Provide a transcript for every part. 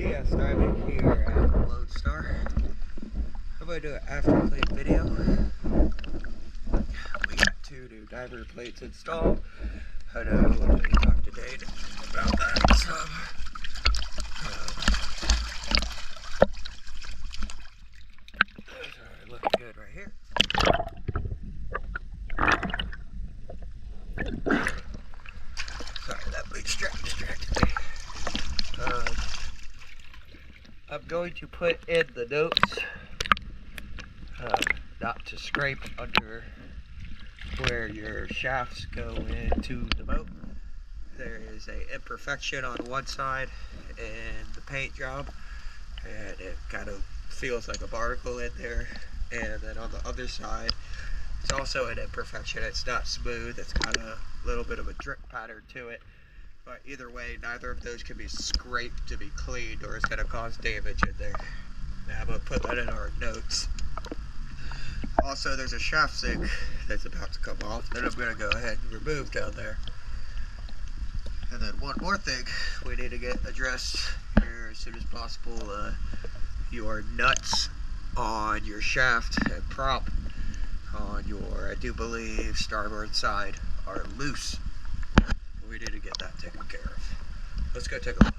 DS diving here at Lone Star. I'm going to do an after plate video. We got 2 new diver plates installed. I know I'm going to talk to Dane about that some. Looking good right here. Sorry, that blade distracted me. I'm going to put in the notes not to scrape under where your shafts go into the boat. There is an imperfection on one side in the paint job, and it kind of feels like a barnacle in there. And then on the other side, it's also an imperfection. It's not smooth. It's got a little bit of a drip pattern to it. But either way, neither of those can be scraped to be cleaned, or it's going to cause damage in there. Now I'm going to put that in our notes. Also, there's a shaft sink that's about to come off that I'm going to go ahead and remove down there. And then one more thing we need to get addressed here as soon as possible. Your nuts on your shaft and prop on your, I do believe, starboard side are loose. We need to get that taken care of. Let's go take a look.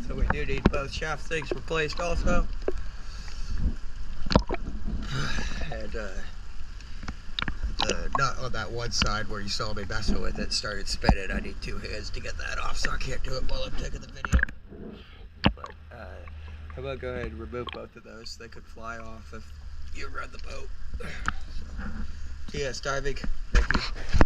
So we do need both shaft things replaced also. And the nut on that one side where you saw me messing with it started spinning. I need 2 hands to get that off, so I can't do it while I'm taking the video. But I'm gonna go ahead and remove both of those. They could fly off if you run the boat. So, TS diving, thank you.